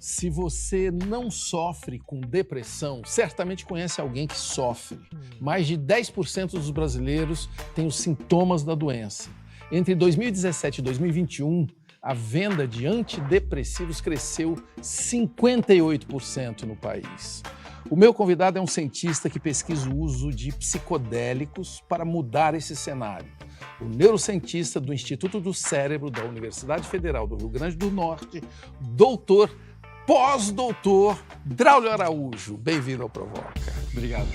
Se você não sofre com depressão, certamente conhece alguém que sofre. Mais de 10% dos brasileiros têm os sintomas da doença. Entre 2017 e 2021, a venda de antidepressivos cresceu 58% no país. O meu convidado é um cientista que pesquisa o uso de psicodélicos para mudar esse cenário. O neurocientista do Instituto do Cérebro da Universidade Federal do Rio Grande do Norte, doutor, pós-doutor Draulio Araújo. Bem-vindo ao Provoca. Obrigado.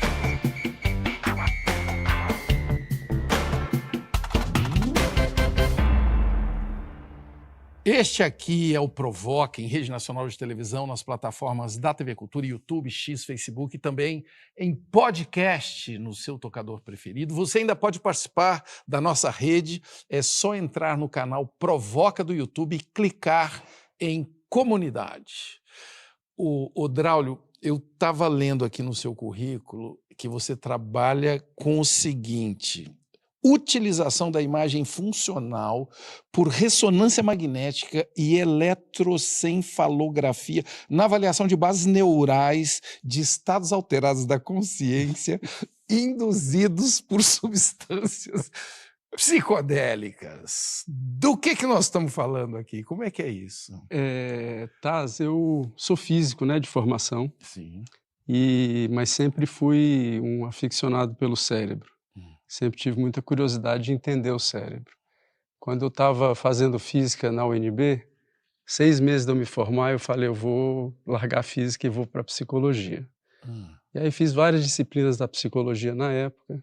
Este aqui é o Provoca, em rede nacional de televisão, nas plataformas da TV Cultura, YouTube, X, Facebook e também em podcast no seu tocador preferido. Você ainda pode participar da nossa rede, é só entrar no canal Provoca do YouTube e clicar em comunidade. O Draulio, eu estava lendo aqui no seu currículo que você trabalha com o seguinte: utilização da imagem funcional por ressonância magnética e eletroencefalografia na avaliação de bases neurais de estados alterados da consciência induzidos por substâncias psicodélicas. Do que nós estamos falando aqui? Como é que é isso? Taz, eu sou físico, de formação, Sim. mas sempre fui um aficionado pelo cérebro. Sempre tive muita curiosidade de entender o cérebro. Quando eu estava fazendo física na UNB, 6 meses de eu me formar, eu falei, eu vou largar a física e vou para a psicologia. E aí fiz várias disciplinas da psicologia na época,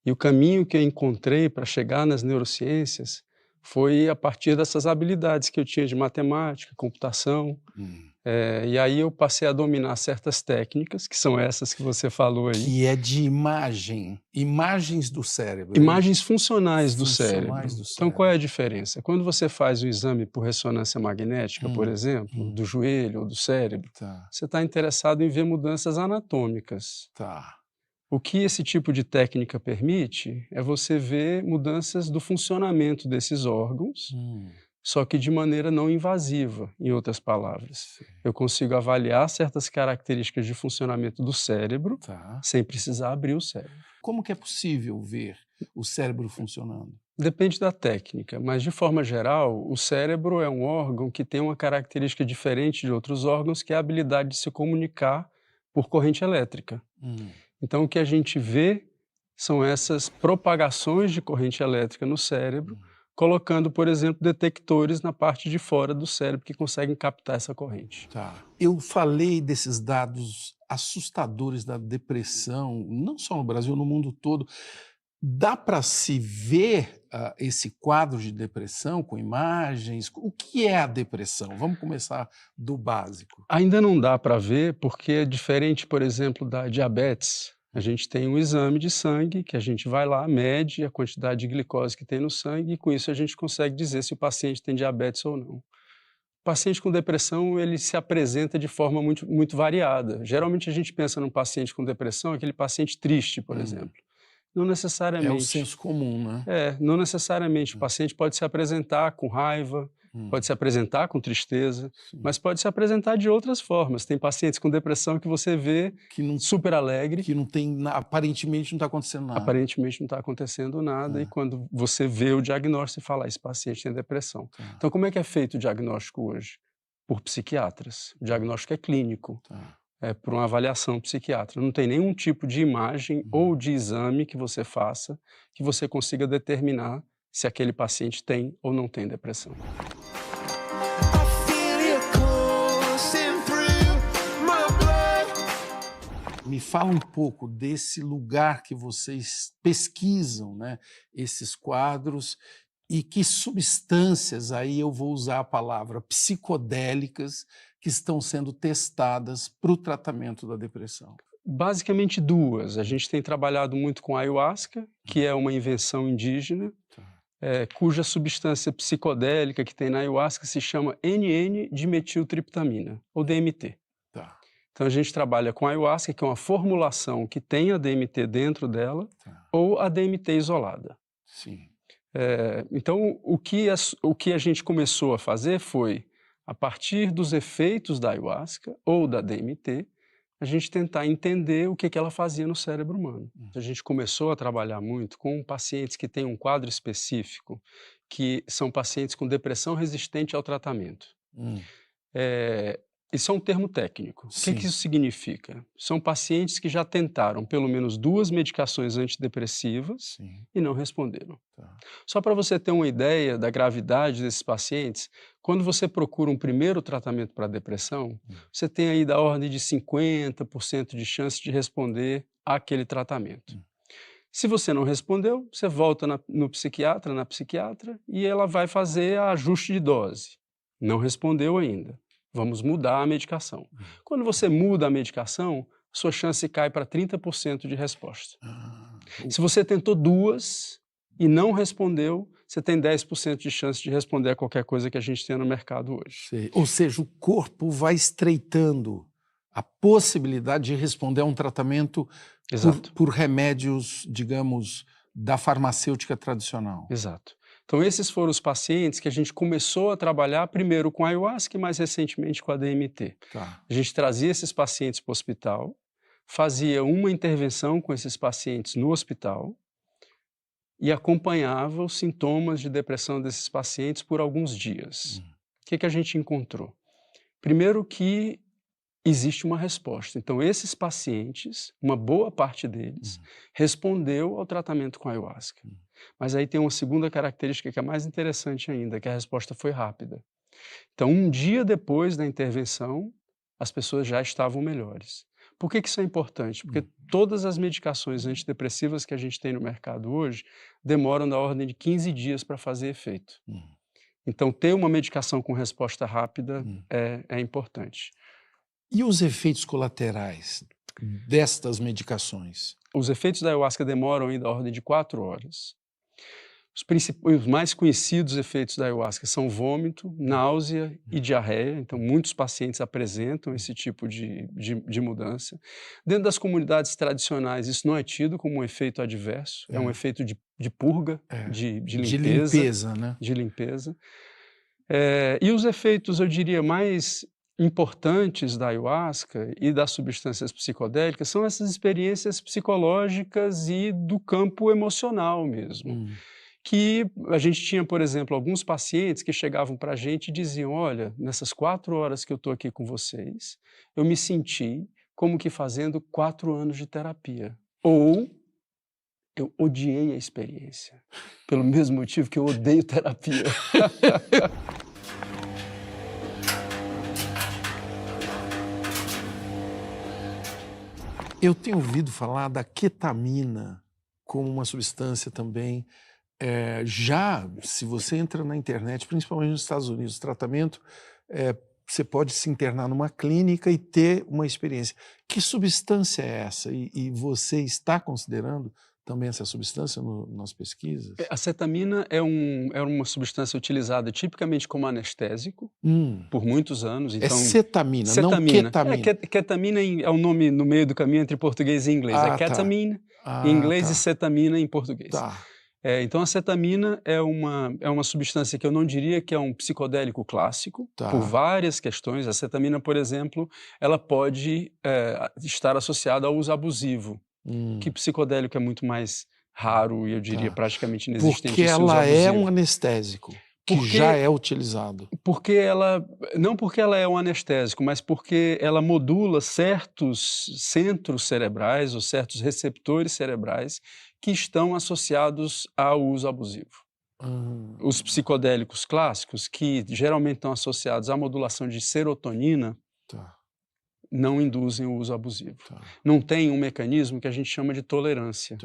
e o caminho que eu encontrei para chegar nas neurociências foi a partir dessas habilidades que eu tinha de matemática, computação. E aí eu passei a dominar certas técnicas, que são essas que você falou aí. Que é de imagens do cérebro. Imagens funcionais do Funcionais cérebro. do cérebro. Então, qual é a diferença? Quando você faz o exame por ressonância magnética, por exemplo, do joelho ou do cérebro, você está interessado em ver mudanças anatômicas. O que esse tipo de técnica permite é você ver mudanças do funcionamento desses órgãos, só que de maneira não invasiva, em outras palavras. Eu consigo avaliar certas características de funcionamento do cérebro sem precisar abrir o cérebro. Como que é possível ver o cérebro funcionando? Depende da técnica, mas de forma geral, o cérebro é um órgão que tem uma característica diferente de outros órgãos, que é a habilidade de se comunicar por corrente elétrica. Então, o que a gente vê são essas propagações de corrente elétrica no cérebro, colocando, por exemplo, detectores na parte de fora do cérebro que conseguem captar essa corrente. Eu falei desses dados assustadores da depressão, não só no Brasil, no mundo todo. Dá para se ver esse quadro de depressão com imagens? O que é a depressão? Vamos começar do básico. Ainda não dá para ver, porque é diferente, por exemplo, da diabetes. A gente tem um exame de sangue que a gente vai lá, mede a quantidade de glicose que tem no sangue e com isso a gente consegue dizer se o paciente tem diabetes ou não. O paciente com depressão, ele se apresenta de forma muito variada. Geralmente a gente pensa num paciente com depressão, aquele paciente triste, por exemplo. Não necessariamente. É o senso comum, né? Não necessariamente. O paciente pode se apresentar com raiva, pode se apresentar com tristeza, mas pode se apresentar de outras formas. Tem pacientes com depressão que você vê super alegre. Que não tem, aparentemente não está acontecendo nada. Aparentemente não está acontecendo nada e quando você vê o diagnóstico, você fala, esse paciente tem depressão. Então, como é que é feito o diagnóstico hoje? Por psiquiatras. O diagnóstico é clínico. É por uma avaliação psiquiátrica. Não tem nenhum tipo de imagem ou de exame que você faça que você consiga determinar se aquele paciente tem ou não tem depressão. Me fala um pouco desse lugar que vocês pesquisam, esses quadros, e que substâncias, aí eu vou usar a palavra psicodélicas, que estão sendo testadas para o tratamento da depressão. Basicamente 2. A gente tem trabalhado muito com a ayahuasca, que é uma invenção indígena, cuja substância psicodélica que tem na ayahuasca se chama NN-dimetiltriptamina, ou DMT. Então a gente trabalha com a ayahuasca, que é uma formulação que tem a DMT dentro dela, ou a DMT isolada. Então o que a gente começou a fazer foi a partir dos efeitos da ayahuasca ou da DMT, a gente tentar entender o que ela fazia no cérebro humano. A gente começou a trabalhar muito com pacientes que têm um quadro específico, que são pacientes com depressão resistente ao tratamento. Isso é um termo técnico. O que isso significa? São pacientes que já tentaram pelo menos 2 medicações antidepressivas e não responderam. Só para você ter uma ideia da gravidade desses pacientes, quando você procura um primeiro tratamento para depressão, você tem aí da ordem de 50% de chance de responder àquele tratamento. Se você não respondeu, você volta no psiquiatra, na psiquiatra, e ela vai fazer ajuste de dose. Não respondeu ainda. Vamos mudar a medicação. Quando você muda a medicação, sua chance cai para 30% de resposta. Se você tentou 2 e não respondeu, você tem 10% de chance de responder a qualquer coisa que a gente tem no mercado hoje. Ou seja, o corpo vai estreitando a possibilidade de responder a um tratamento por remédios, digamos, da farmacêutica tradicional. Exato. Então, esses foram os pacientes que a gente começou a trabalhar primeiro com a ayahuasca e mais recentemente com a DMT. A gente trazia esses pacientes para o hospital, fazia uma intervenção com esses pacientes no hospital e acompanhava os sintomas de depressão desses pacientes por alguns dias. O que a gente encontrou? Primeiro que existe uma resposta. Então, esses pacientes, uma boa parte deles, respondeu ao tratamento com a ayahuasca. Mas aí tem uma segunda característica que é mais interessante ainda, que a resposta foi rápida. Então, um dia depois da intervenção, as pessoas já estavam melhores. Por que isso é importante? Porque todas as medicações antidepressivas que a gente tem no mercado hoje demoram da ordem de 15 dias para fazer efeito. Então, ter uma medicação com resposta rápida é importante. E os efeitos colaterais destas medicações? Os efeitos da ayahuasca demoram ainda da ordem de 4 horas. Os mais conhecidos efeitos da ayahuasca são vômito, náusea e diarreia. Então, muitos pacientes apresentam esse tipo de mudança. Dentro das comunidades tradicionais, isso não é tido como um efeito adverso. É um efeito de purga, de limpeza. De limpeza, né? De limpeza. E os efeitos, eu diria, mais importantes da ayahuasca e das substâncias psicodélicas são essas experiências psicológicas e do campo emocional mesmo. Que a gente tinha, por exemplo, alguns pacientes que chegavam para a gente e diziam, olha, nessas 4 horas que eu estou aqui com vocês, eu me senti como que fazendo 4 anos de terapia. Ou eu odiei a experiência, pelo mesmo motivo que eu odeio terapia. Eu tenho ouvido falar da ketamina como uma substância também. Se você entra na internet, principalmente nos Estados Unidos, o tratamento, você pode se internar numa clínica e ter uma experiência. Que substância é essa? E você está considerando também essa substância nas pesquisas? A cetamina é uma substância utilizada tipicamente como anestésico por muitos anos. Então, cetamina, não ketamina. Ketamina é o nome no meio do caminho entre português e inglês. É ketamine em inglês e cetamina em português. Então, a cetamina é uma substância que eu não diria que é um psicodélico clássico, por várias questões. A cetamina, por exemplo, ela pode estar associada ao uso abusivo, que psicodélico é muito mais raro e eu diria praticamente inexistente. Porque ela é um anestésico, já é utilizado. Não porque ela é um anestésico, mas porque ela modula certos centros cerebrais ou certos receptores cerebrais que estão associados ao uso abusivo. Os psicodélicos clássicos, que geralmente estão associados à modulação de serotonina, não induzem o uso abusivo. Não tem um mecanismo que a gente chama de tolerância.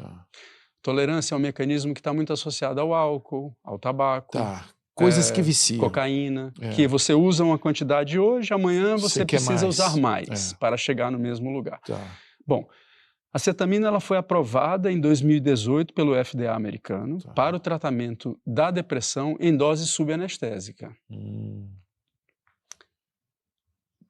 Tolerância é um mecanismo que está muito associado ao álcool, ao tabaco. Coisas que viciam. Cocaína, que você usa uma quantidade hoje, amanhã você precisa usar mais para chegar no mesmo lugar. Bom, a cetamina ela foi aprovada em 2018 pelo FDA americano para o tratamento da depressão em dose subanestésica.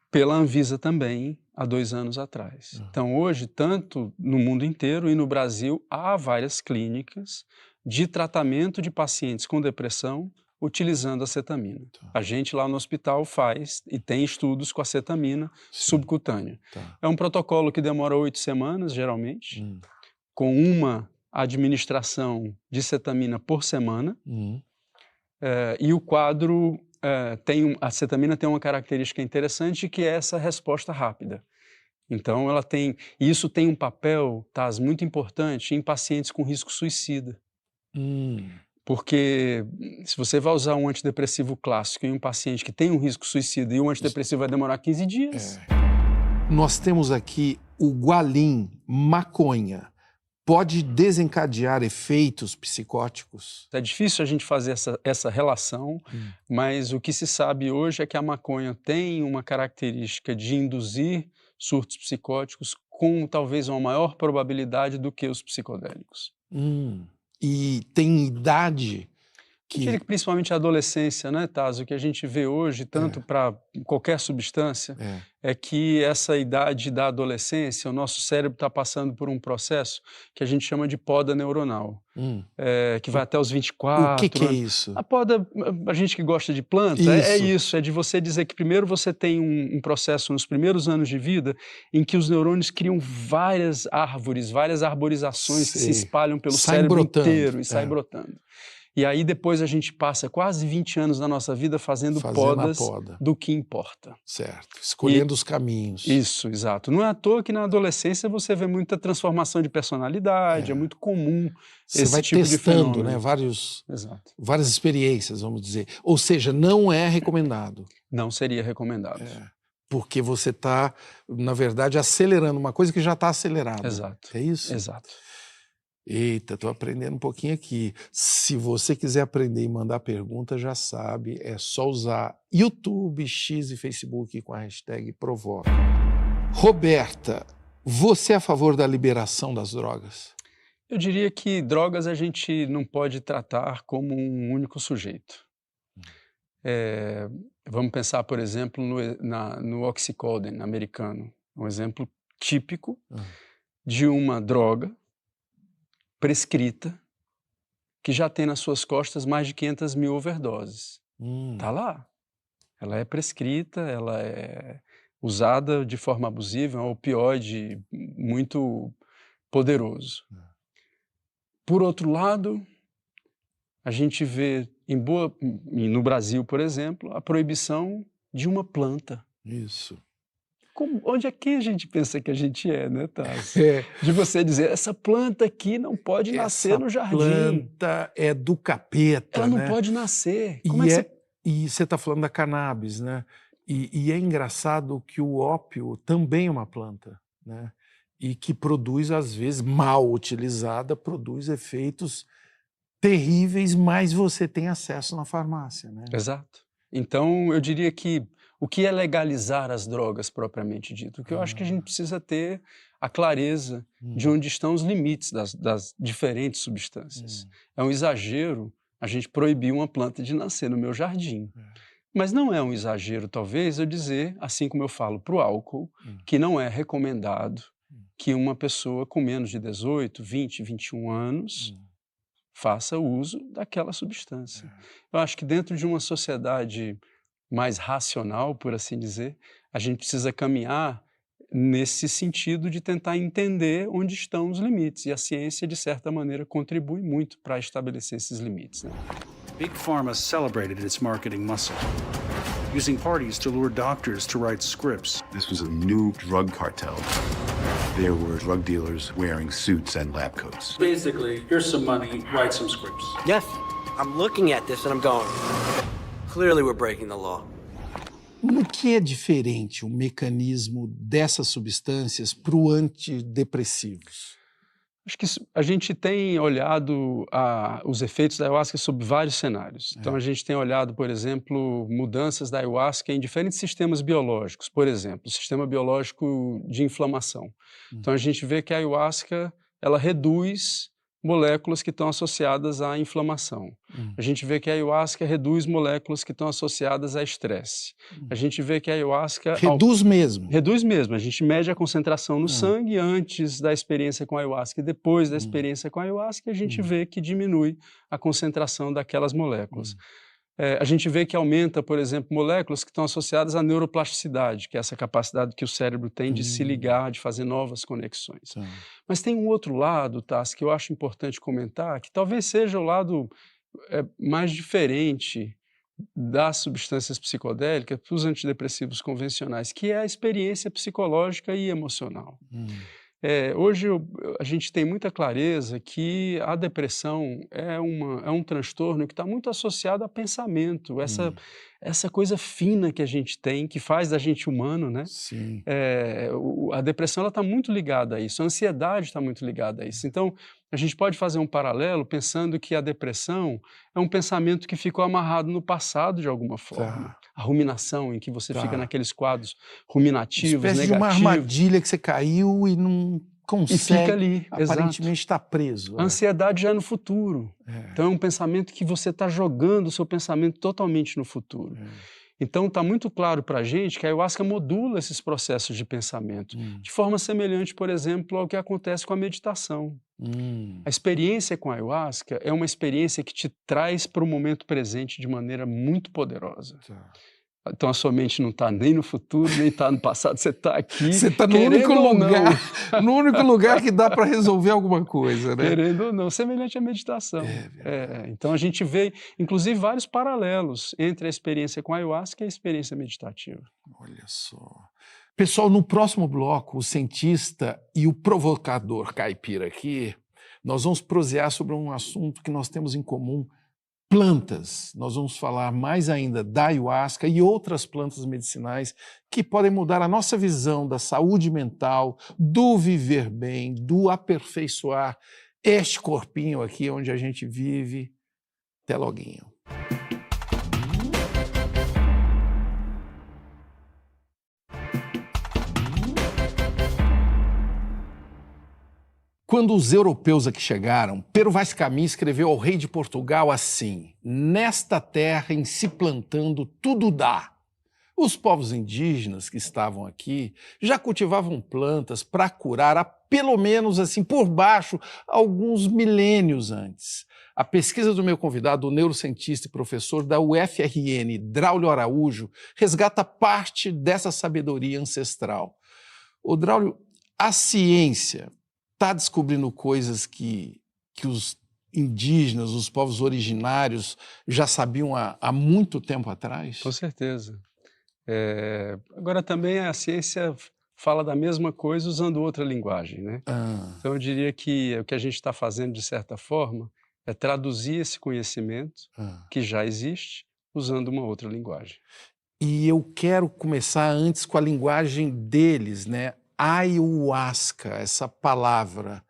Pela Anvisa também, há 2 anos atrás. Então, hoje, tanto no mundo inteiro e no Brasil, há várias clínicas de tratamento de pacientes com depressão utilizando acetamina. A gente lá no hospital faz e tem estudos com acetamina subcutânea. É um protocolo que demora 8 semanas, geralmente, com uma administração de acetamina por semana. E o quadro, a acetamina tem uma característica interessante, que é essa resposta rápida. Então, isso tem um papel, Taz, muito importante em pacientes com risco suicida. Porque se você vai usar um antidepressivo clássico em um paciente que tem um risco suicida e o antidepressivo vai demorar 15 dias. Nós temos aqui o gualim, maconha. Pode desencadear efeitos psicóticos? É difícil a gente fazer essa relação, mas o que se sabe hoje é que a maconha tem uma característica de induzir surtos psicóticos com talvez uma maior probabilidade do que os psicodélicos. E tem idade que... Eu diria que principalmente a adolescência, né, Taz? O que a gente vê hoje, tanto para qualquer substância, é que essa idade da adolescência, o nosso cérebro está passando por um processo que a gente chama de poda neuronal, que vai até os 24 O que é isso? A poda, a gente que gosta de planta, é isso, é de você dizer que primeiro você tem um processo nos primeiros anos de vida em que os neurônios criam várias árvores, várias arborizações que se espalham pelo cérebro inteiro e saem brotando. E aí depois a gente passa quase 20 anos da nossa vida fazendo podas do que importa. Certo, escolhendo os caminhos. Isso, exato. Não é à toa que na adolescência você vê muita transformação de personalidade, é muito comum você esse vai tipo de testando, fenômeno. né, várias experiências, vamos dizer. Ou seja, não é recomendado. Não seria recomendado. Porque você está, na verdade, acelerando uma coisa que já está acelerada. Exato. É isso? Exato. Eita, estou aprendendo um pouquinho aqui. Se você quiser aprender e mandar pergunta, já sabe, é só usar YouTube, X e Facebook com a hashtag Provoca. Roberta, você é a favor da liberação das drogas? Eu diria que drogas a gente não pode tratar como um único sujeito. Vamos pensar, por exemplo, no oxycodone americano, um exemplo típico de uma droga prescrita, que já tem nas suas costas mais de 500 mil overdoses. Tá lá. Ela é prescrita, ela é usada de forma abusiva, é um opioide muito poderoso. Por outro lado, a gente vê no Brasil, por exemplo, a proibição de uma planta. Isso. Onde é que a gente pensa que a gente né, Taz? De você dizer, essa planta aqui não pode nascer no jardim. Essa planta é do capeta, ela não pode nascer. E você está falando da cannabis, né? E é engraçado que o ópio também é uma planta, né? E que produz, às vezes, mal utilizada, produz efeitos terríveis, mas você tem acesso na farmácia, né? Exato. Então, eu diria que o que é legalizar as drogas propriamente dito? O que eu acho que a gente precisa ter a clareza de onde estão os limites das diferentes substâncias. É um exagero a gente proibir uma planta de nascer no meu jardim. Mas não é um exagero, talvez, eu dizer, assim como eu falo para o álcool, que não é recomendado que uma pessoa com menos de 18, 20, 21 anos faça uso daquela substância. Eu acho que dentro de uma sociedade mais racional, por assim dizer, a gente precisa caminhar nesse sentido de tentar entender onde estão os limites. E a ciência, de certa maneira, contribui muito para estabelecer esses limites. Né? Big Pharma celebrated its marketing muscle, using parties to lure doctors to write scripts. This was a new drug cartel. There were drug dealers wearing suits and lab coats. Basically, here's some money, write some scripts. Yes, I'm looking at this and I'm going, clearly we're breaking the law. No que é diferente o mecanismo dessas substâncias para os antidepressivos? Acho que a gente tem olhado os efeitos da ayahuasca sob vários cenários. Então, a gente tem olhado, por exemplo, mudanças da ayahuasca em diferentes sistemas biológicos. Por exemplo, o sistema biológico de inflamação. Então, a gente vê que a ayahuasca, ela reduz moléculas que estão associadas à inflamação. A gente vê que a ayahuasca reduz moléculas que estão associadas a estresse. A gente vê que a ayahuasca... Reduz mesmo? Reduz mesmo. A gente mede a concentração no sangue antes da experiência com a ayahuasca e depois da experiência com a ayahuasca, a gente vê que diminui a concentração daquelas moléculas. A gente vê que aumenta, por exemplo, moléculas que estão associadas à neuroplasticidade, que é essa capacidade que o cérebro tem de se ligar, de fazer novas conexões. Mas tem um outro lado, Tassi, que eu acho importante comentar, que talvez seja o lado mais diferente das substâncias psicodélicas para os antidepressivos convencionais, que é a experiência psicológica e emocional. Hoje a gente tem muita clareza que a depressão é um transtorno que está muito associado a pensamento, essa coisa fina que a gente tem, que faz da gente humano, né? Sim. A depressão está muito ligada a isso, a ansiedade está muito ligada a isso. Então, a gente pode fazer um paralelo pensando que a depressão é um pensamento que ficou amarrado no passado de alguma forma. Tá. A ruminação, em que você Tá. fica naqueles quadros ruminativos, Espécie de uma negativos. armadilha que você caiu e não consegue. E fica ali, Aparentemente está preso. A ansiedade já é no futuro. Então é um pensamento que você está jogando o seu pensamento totalmente no futuro. Então está muito claro para a gente que a ayahuasca modula esses processos de pensamento, de forma semelhante, por exemplo, ao que acontece com a meditação. A experiência com a ayahuasca é uma experiência que te traz para o momento presente de maneira muito poderosa. Então a sua mente não está nem no futuro, nem está no passado, você está aqui. Você está no único lugar que dá para resolver alguma coisa, né? Querendo ou não, semelhante à meditação. Então a gente vê, inclusive, vários paralelos entre a experiência com a ayahuasca e a experiência meditativa. Olha só. Pessoal, no próximo bloco, o cientista e o provocador caipira aqui, nós vamos prosear sobre um assunto que nós temos em comum, plantas. Nós vamos falar mais ainda da ayahuasca e outras plantas medicinais que podem mudar a nossa visão da saúde mental, do viver bem, do aperfeiçoar este corpinho aqui onde a gente vive. Até loguinho. Quando os europeus aqui chegaram, Pero Vaz Caminha escreveu ao rei de Portugal assim: nesta terra em se plantando tudo dá. Os povos indígenas que estavam aqui já cultivavam plantas para curar há pelo menos assim por baixo alguns milênios antes. A pesquisa do meu convidado, o neurocientista e professor da UFRN, Draulio Araújo, resgata parte dessa sabedoria ancestral. O Draulio, a ciência está descobrindo coisas que os indígenas, os povos originários já sabiam há muito tempo atrás? Com certeza. Agora também a ciência fala da mesma coisa usando outra linguagem, né? Então eu diria que o que a gente está fazendo, de certa forma, é traduzir esse conhecimento que já existe usando uma outra linguagem. E eu quero começar antes com a linguagem deles, né? Ayahuasca, essa palavra,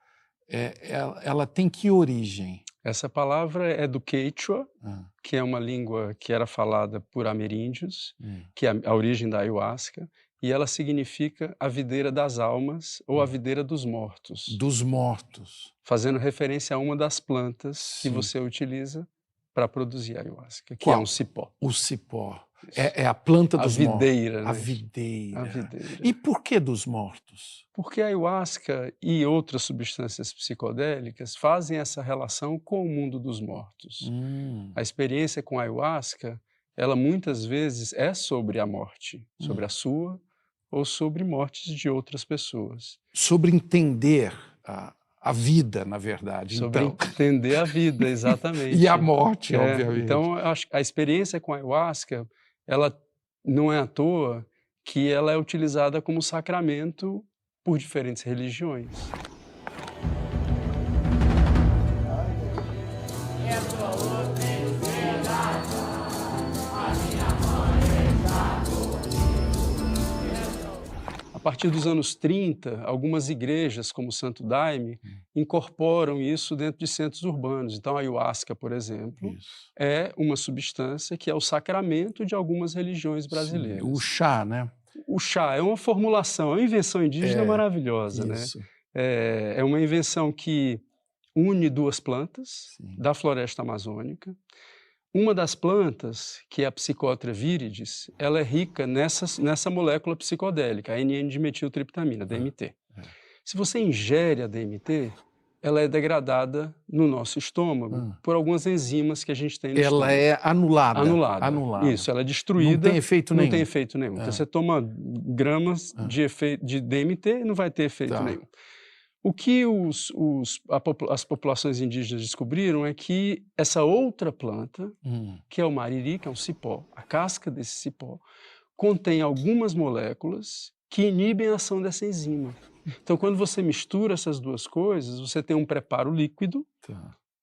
ela tem que origem? Essa palavra é do Quechua, que é uma língua que era falada por ameríndios, que é a origem da ayahuasca, e ela significa a videira das almas ou a videira dos mortos. Dos mortos. Fazendo referência a uma das plantas que você utiliza para produzir a ayahuasca, que é um cipó. O cipó. É a planta dos mortos. Videira, né? A videira. A videira. E por que dos mortos? Porque a ayahuasca e outras substâncias psicodélicas fazem essa relação com o mundo dos mortos. A experiência com a ayahuasca, ela muitas vezes é sobre a morte, sobre a sua ou sobre mortes de outras pessoas. Sobre entender a vida, na verdade. Sobre entender a vida, exatamente. E a morte, obviamente. Então, a experiência com a ayahuasca, ela não é à toa que ela é utilizada como sacramento por diferentes religiões. A partir dos anos 30, algumas igrejas, como o Santo Daime, incorporam isso dentro de centros urbanos. Então, a ayahuasca, por exemplo, é uma substância que é o sacramento de algumas religiões brasileiras. Sim, o chá, né? O chá é uma formulação, é uma invenção indígena maravilhosa, isso. né? É uma invenção que une duas plantas da floresta amazônica. Uma das plantas, que é a Psychotria viridis, ela é rica nessa molécula psicodélica, a NN-dimetiltriptamina, DMT. Se você ingere a DMT, ela é degradada no nosso estômago por algumas enzimas que a gente tem no estômago. Ela é anulada. Anulada. Isso, ela é destruída. Não tem efeito nenhum. Não tem efeito nenhum. Então você toma gramas de DMT e não vai ter efeito nenhum. O que as populações indígenas descobriram é que essa outra planta, que é o mariri, que é um cipó, a casca desse cipó, contém algumas moléculas que inibem a ação dessa enzima. Então, quando você mistura essas duas coisas, você tem um preparo líquido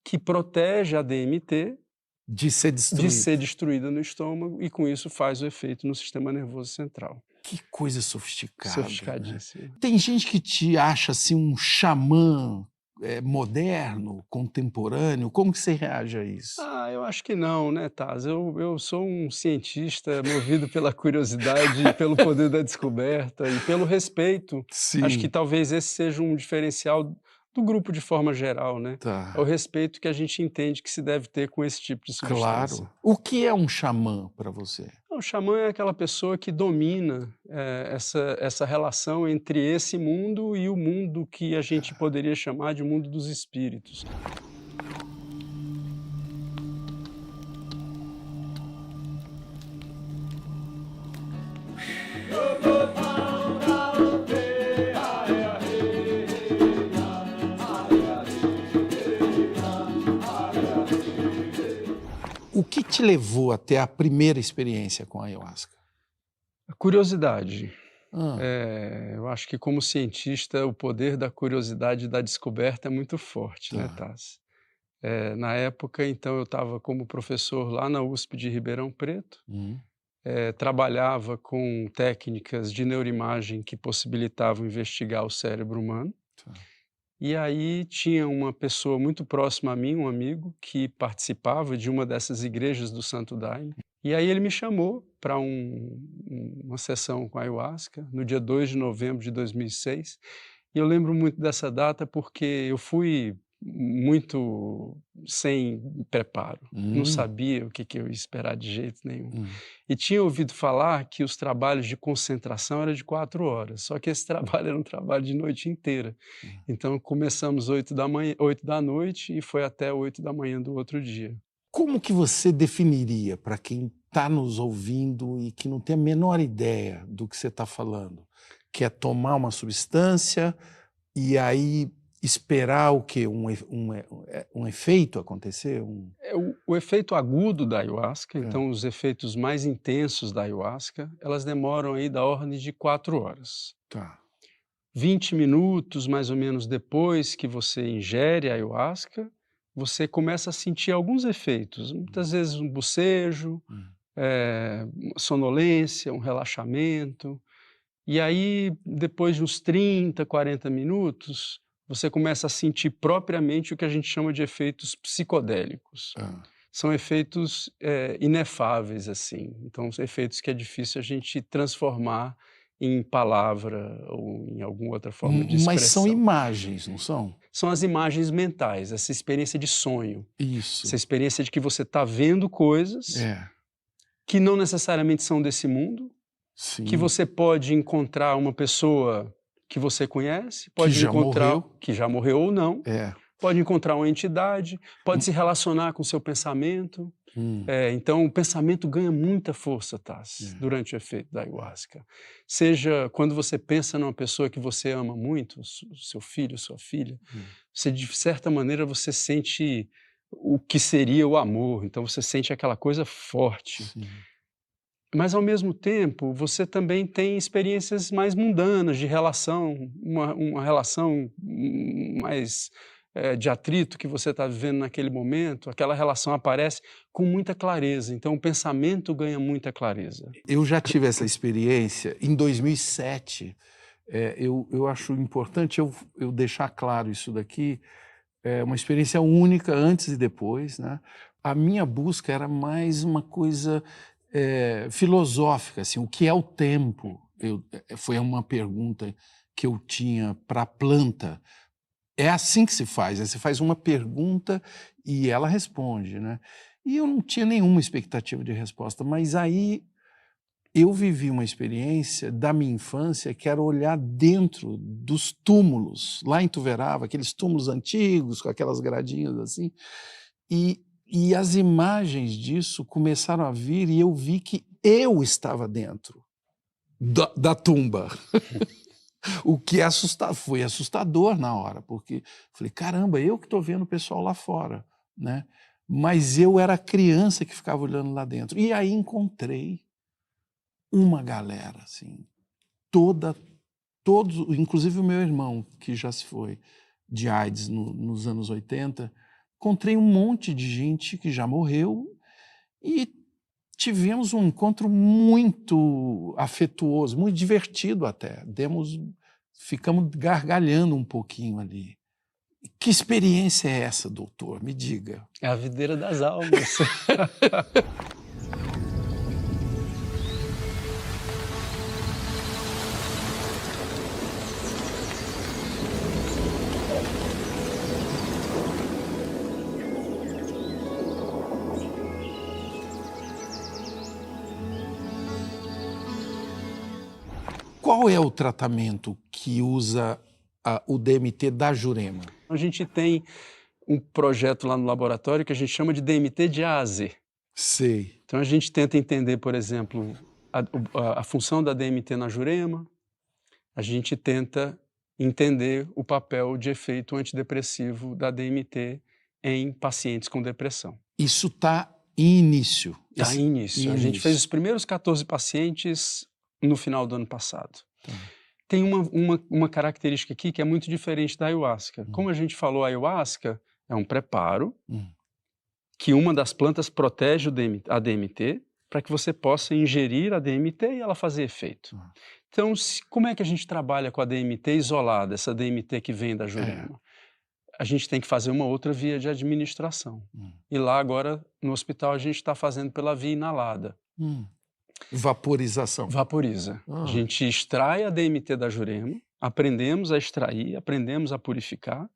que protege a DMT de ser destruída no estômago e, com isso, faz o efeito no sistema nervoso central. Que coisa sofisticada. Sofiscadíssima. Né? Tem gente que te acha assim um xamã moderno, contemporâneo. Como que você reage a isso? Eu acho que não, né, Taz? Eu sou um cientista movido pela curiosidade, pelo poder da descoberta e pelo respeito. Sim. Acho que talvez esse seja um diferencial do grupo de forma geral, né? É o respeito que a gente entende que se deve ter com esse tipo de substância. Claro. O que é um xamã para você? O xamã é aquela pessoa que domina essa relação entre esse mundo e o mundo que a gente poderia chamar de mundo dos espíritos. O que te levou até a primeira experiência com a ayahuasca? A curiosidade. Eu acho que, como cientista, o poder da curiosidade e da descoberta é muito forte, né, Taz? Na época, então, eu estava como professor lá na USP de Ribeirão Preto, trabalhava com técnicas de neuroimagem que possibilitavam investigar o cérebro humano. E aí tinha uma pessoa muito próxima a mim, um amigo, que participava de uma dessas igrejas do Santo Daime. E aí ele me chamou para uma sessão com a ayahuasca, no dia 2 de novembro de 2006. E eu lembro muito dessa data porque eu fui muito sem preparo. Não sabia o que eu ia esperar de jeito nenhum. E tinha ouvido falar que os trabalhos de concentração eram de 4 horas, só que esse trabalho era um trabalho de noite inteira. Então começamos 8 da noite e foi até 8 da manhã do outro dia. Como que você definiria, para quem está nos ouvindo e que não tem a menor ideia do que você está falando, que é tomar uma substância e aí esperar o quê? Um efeito acontecer? O efeito agudo da ayahuasca, então os efeitos mais intensos da ayahuasca, elas demoram aí da ordem de 4 horas. 20 minutos, mais ou menos, depois que você ingere a ayahuasca, você começa a sentir alguns efeitos. Muitas vezes um bocejo, sonolência, um relaxamento. E aí, depois de uns 30, 40 minutos, você começa a sentir propriamente o que a gente chama de efeitos psicodélicos. São efeitos inefáveis, assim. Então, são efeitos que é difícil a gente transformar em palavra ou em alguma outra forma de expressão. Mas são imagens, não são? São as imagens mentais, essa experiência de sonho. Isso. Essa experiência de que você está vendo coisas que não necessariamente são desse mundo, que você pode encontrar uma pessoa que você conhece, pode encontrar que já morreu ou não, pode encontrar uma entidade, pode se relacionar com o seu pensamento. Então, o pensamento ganha muita força, Taz, durante o efeito da ayahuasca. Seja quando você pensa numa pessoa que você ama muito, seu filho, sua filha, você, de certa maneira, você sente o que seria o amor. Então, você sente aquela coisa forte. Mas, ao mesmo tempo, você também tem experiências mais mundanas de relação, uma relação mais de atrito que você está vivendo naquele momento. Aquela relação aparece com muita clareza. Então, o pensamento ganha muita clareza. Eu já tive essa experiência em 2007. Eu acho importante eu deixar claro isso daqui. É uma experiência única, antes e depois, né? A minha busca era mais uma coisa filosófica, assim, o que é o tempo? Foi uma pergunta que eu tinha para a planta. É assim que se faz, você faz uma pergunta e ela responde, né? E eu não tinha nenhuma expectativa de resposta, mas aí eu vivi uma experiência da minha infância que era olhar dentro dos túmulos, lá em Tuverava, aqueles túmulos antigos, com aquelas gradinhas assim, e as imagens disso começaram a vir e eu vi que eu estava dentro da tumba. O que foi assustador na hora, porque falei, caramba, eu que estou vendo o pessoal lá fora, né? Mas eu era a criança que ficava olhando lá dentro. E aí encontrei uma galera, assim, todos, inclusive o meu irmão, que já se foi de AIDS nos anos 80, encontrei um monte de gente que já morreu e tivemos um encontro muito afetuoso, muito divertido até. Ficamos gargalhando um pouquinho ali. Que experiência é essa, doutor? Me diga. É a videira das almas. Qual é o tratamento que usa o DMT da Jurema? A gente tem um projeto lá no laboratório que a gente chama de DMT de A a Z. Sei. Então a gente tenta entender, por exemplo, a função da DMT na Jurema, a gente tenta entender o papel de efeito antidepressivo da DMT em pacientes com depressão. Isso está em início. Está em início. A gente fez os primeiros 14 pacientes no final do ano passado. Tem uma característica aqui que é muito diferente da ayahuasca. Como a gente falou, a ayahuasca é um preparo que uma das plantas protege a DMT para que você possa ingerir a DMT e ela fazer efeito. Então, como é que a gente trabalha com a DMT isolada, essa DMT que vem da Jurema? A gente tem que fazer uma outra via de administração. E lá agora, no hospital, a gente está fazendo pela via inalada. Vaporização. Vaporiza. A gente extrai a DMT da Jurema, aprendemos a extrair, aprendemos a purificar.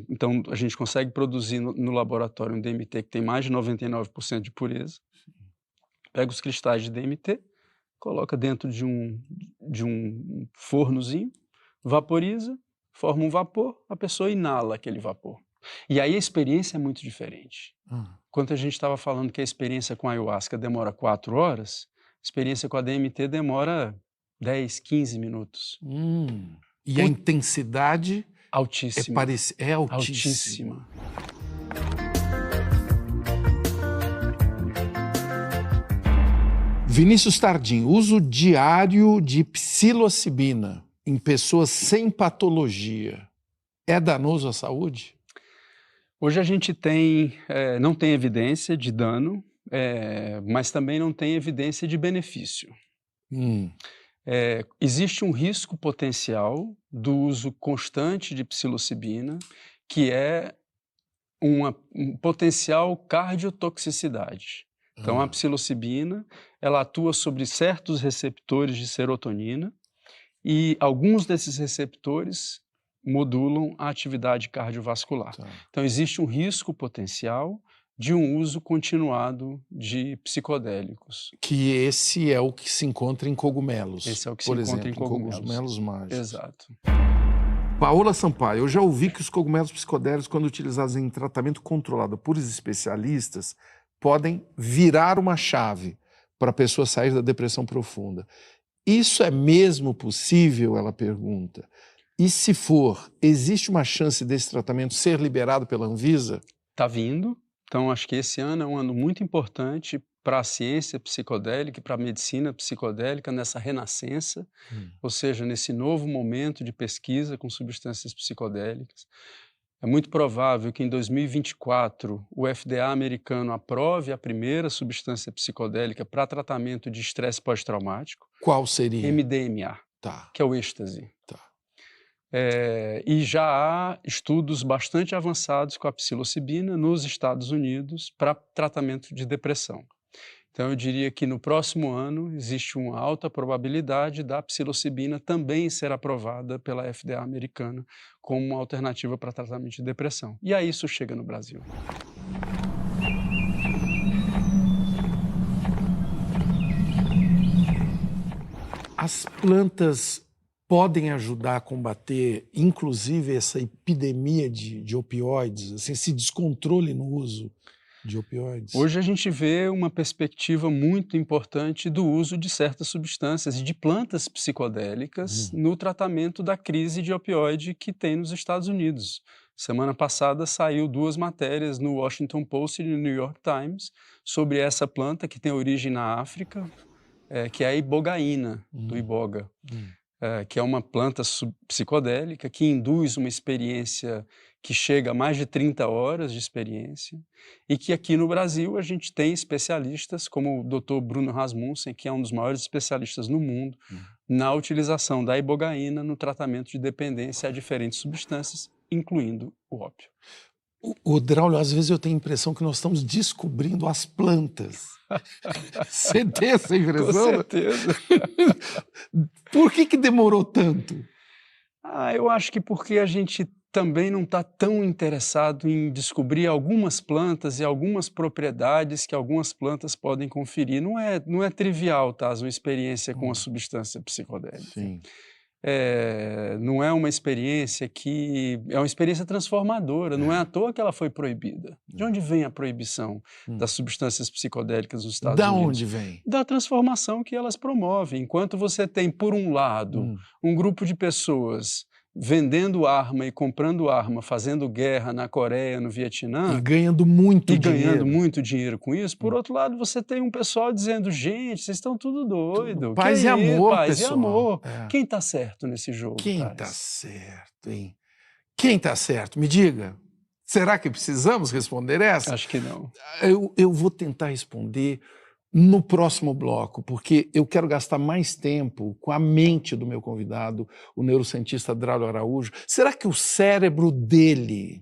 Então a gente consegue produzir no laboratório um DMT que tem mais de 99% de pureza. Pega os cristais de DMT, coloca dentro de um fornozinho, vaporiza, forma um vapor, a pessoa inala aquele vapor. E aí a experiência é muito diferente. Quando a gente estava falando que a experiência com a ayahuasca demora 4 horas, a experiência com a DMT demora 10, 15 minutos. E a intensidade altíssima. É altíssima. Vinícius Tardim, uso diário de psilocibina em pessoas sem patologia é danoso à saúde? Hoje a gente não tem evidência de dano, mas também não tem evidência de benefício. Existe um risco potencial do uso constante de psilocibina, que é um potencial cardiotoxicidade. Então a psilocibina, ela atua sobre certos receptores de serotonina e alguns desses receptores modulam a atividade cardiovascular. Então existe um risco potencial de um uso continuado de psicodélicos. Que esse é o que se encontra em cogumelos. Esse é o que se encontra em cogumelos mágicos. Exato. Paola Sampaio, eu já ouvi que os cogumelos psicodélicos, quando utilizados em tratamento controlado por especialistas, podem virar uma chave para a pessoa sair da depressão profunda. Isso é mesmo possível? Ela pergunta. E se for, existe uma chance desse tratamento ser liberado pela Anvisa? Está vindo. Então, acho que esse ano é um ano muito importante para a ciência psicodélica e para a medicina psicodélica nessa renascença, ou seja, nesse novo momento de pesquisa com substâncias psicodélicas. É muito provável que em 2024 o FDA americano aprove a primeira substância psicodélica para tratamento de estresse pós-traumático. Qual seria? MDMA, que é o êxtase. E já há estudos bastante avançados com a psilocibina nos Estados Unidos para tratamento de depressão. Então eu diria que no próximo ano existe uma alta probabilidade da psilocibina também ser aprovada pela FDA americana como uma alternativa para tratamento de depressão. E aí isso chega no Brasil. As plantas podem ajudar a combater, inclusive, essa epidemia de opioides, assim, esse descontrole no uso de opioides? Hoje a gente vê uma perspectiva muito importante do uso de certas substâncias e de plantas psicodélicas no tratamento da crise de opioide que tem nos Estados Unidos. Semana passada saiu 2 matérias no Washington Post e no New York Times sobre essa planta que tem origem na África, que é a ibogaína, do iboga, que é uma planta psicodélica que induz uma experiência que chega a mais de 30 horas de experiência, e que aqui no Brasil a gente tem especialistas como o Dr. Bruno Rasmussen, que é um dos maiores especialistas no mundo, na utilização da ibogaína no tratamento de dependência a diferentes substâncias, incluindo o ópio. O Draulio, às vezes eu tenho a impressão que nós estamos descobrindo as plantas. Você tem essa impressão? Com certeza. Por que demorou tanto? Eu acho que porque a gente também não está tão interessado em descobrir algumas plantas e algumas propriedades que algumas plantas podem conferir. Não é trivial, tá? Uma experiência com a substância psicodélica. Sim. Não é uma experiência que... É uma experiência transformadora, não é à toa que ela foi proibida. De onde vem a proibição das substâncias psicodélicas nos Estados Unidos? Da onde vem? Da transformação que elas promovem. Enquanto você tem, por um lado, um grupo de pessoas vendendo arma e comprando arma, fazendo guerra na Coreia, no Vietnã... E ganhando muito dinheiro. ganhando muito dinheiro com isso. Por outro lado, você tem um pessoal dizendo, gente, vocês estão tudo doido. Paz e amor, paz pessoal. E amor. É. Quem está certo nesse jogo? Quem está certo, hein? Quem está certo? Me diga. Será que precisamos responder essa? Acho que não. Eu vou tentar responder no próximo bloco, porque eu quero gastar mais tempo com a mente do meu convidado, o neurocientista Draulio Araújo. Será que o cérebro dele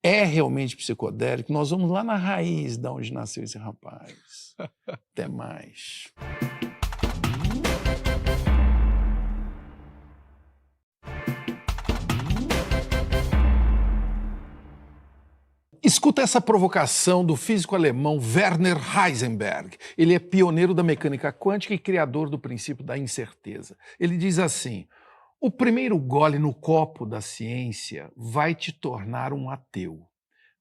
é realmente psicodélico? Nós vamos lá na raiz de onde nasceu esse rapaz. Até mais. Escuta essa provocação do físico alemão Werner Heisenberg. Ele é pioneiro da mecânica quântica e criador do princípio da incerteza. Ele diz assim: o primeiro gole no copo da ciência vai te tornar um ateu.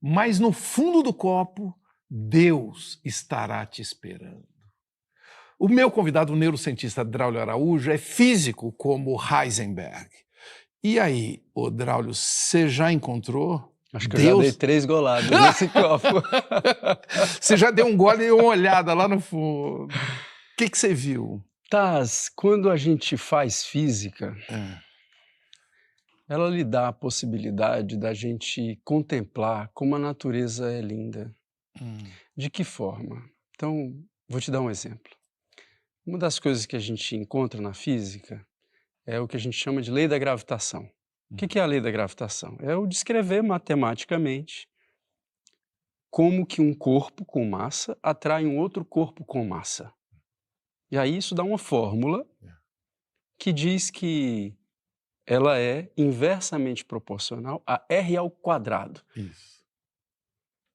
Mas no fundo do copo, Deus estará te esperando. O meu convidado, o neurocientista Draulio Araújo, é físico como Heisenberg. E aí, ô Draulio, você já encontrou? Acho que eu já dei 3 goladas nesse copo. Você já deu um gole e uma olhada lá no fundo. O que você viu? Taz, quando a gente faz física, ela lhe dá a possibilidade da gente contemplar como a natureza é linda. De que forma? Então, vou te dar um exemplo. Uma das coisas que a gente encontra na física é o que a gente chama de lei da gravitação. O que é a lei da gravitação? É o descrever matematicamente como que um corpo com massa atrai um outro corpo com massa. E aí isso dá uma fórmula que diz que ela é inversamente proporcional a r². Isso.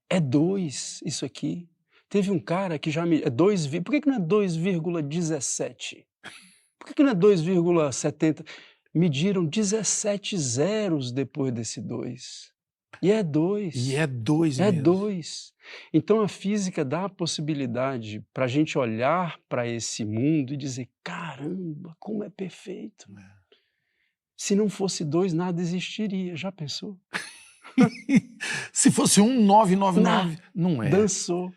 É 2 isso aqui. Teve um cara que já me... É 2, por que não é 2,17? Por que não é 2,70? Mediram 17 zeros depois desse 2. E é 2. E é 2 É mesmo. 2. Então a física dá a possibilidade para a gente olhar para esse mundo e dizer, caramba, como é perfeito. Se não fosse 2, nada existiria. Já pensou? Se fosse 1999, não é. Dançou.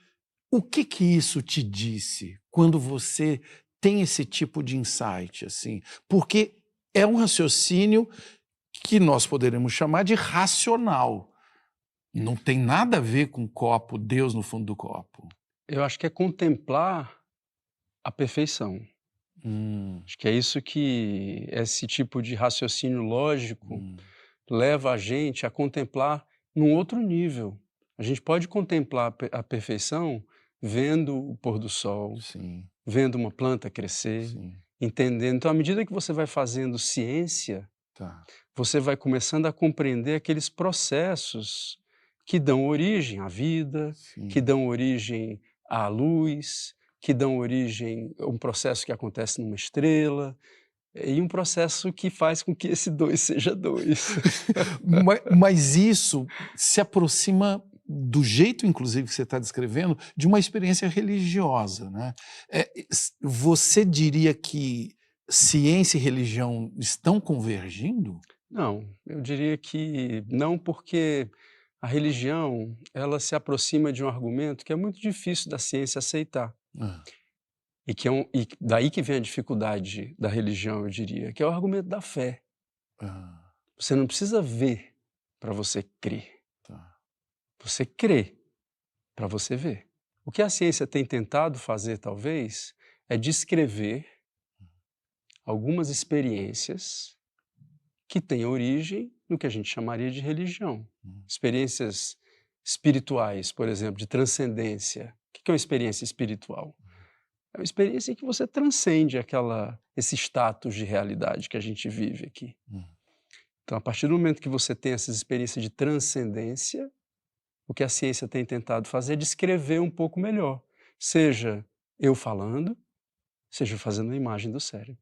O que isso te disse quando você tem esse tipo de insight, assim? Porque é um raciocínio que nós poderíamos chamar de racional. Não tem nada a ver com copo, Deus no fundo do copo. Eu acho que é contemplar a perfeição. Acho que é isso que esse tipo de raciocínio lógico leva a gente a contemplar num outro nível. A gente pode contemplar a perfeição vendo o pôr do sol, Sim. vendo uma planta crescer, Sim. entendendo. Então, à medida que você vai fazendo ciência, você vai começando a compreender aqueles processos que dão origem à vida, que dão origem à luz, que dão origem a um processo que acontece numa estrela, e um processo que faz com que esse 2 seja 2. Mas isso se aproxima do jeito, inclusive, que você está descrevendo, de uma experiência religiosa, né? Você diria que ciência e religião estão convergindo? Não, eu diria que não, porque a religião, ela se aproxima de um argumento que é muito difícil da ciência aceitar. Ah, E daí que vem a dificuldade da religião, eu diria, que é o argumento da fé. ah, Você não precisa ver para você crer. tá. Você crê para você ver. O que a ciência tem tentado fazer, talvez, é descrever algumas experiências que têm origem no que a gente chamaria de religião. Experiências espirituais, por exemplo, de transcendência. O que é uma experiência espiritual? É uma experiência em que você transcende esse status de realidade que a gente vive aqui. Então, a partir do momento que você tem essas experiências de transcendência, o que a ciência tem tentado fazer é descrever um pouco melhor. Seja eu falando, seja fazendo a imagem do cérebro.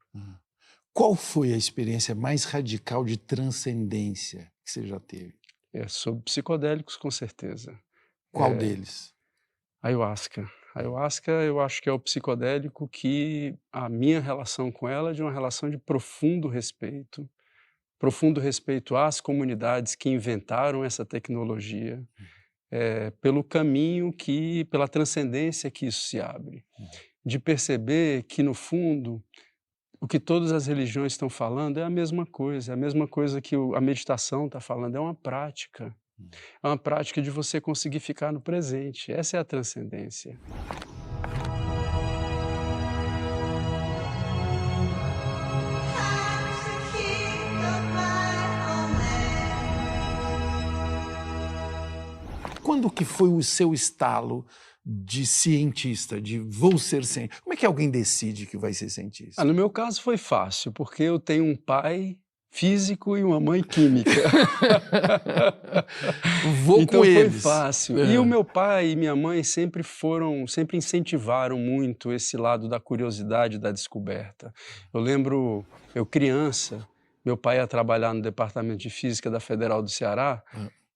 Qual foi a experiência mais radical de transcendência que você já teve? Sobre psicodélicos, com certeza. Qual deles? Ayahuasca. Ayahuasca, eu acho que é o psicodélico que a minha relação com ela é de uma relação de profundo respeito às comunidades que inventaram essa tecnologia, pelo caminho pela transcendência que isso se abre. De perceber que, no fundo, o que todas as religiões estão falando é a mesma coisa que a meditação está falando, é uma prática. É uma prática de você conseguir ficar no presente. Essa é a transcendência. Quando que foi o seu estalo de cientista, de vou ser cientista? Como é que alguém decide que vai ser cientista? No meu caso foi fácil, porque eu tenho um pai físico e uma mãe química. Vou então com foi eles. fácil. E o meu pai e minha mãe sempre incentivaram muito esse lado da curiosidade, da descoberta. Eu lembro, eu criança, meu pai ia trabalhar no departamento de física da Federal do Ceará,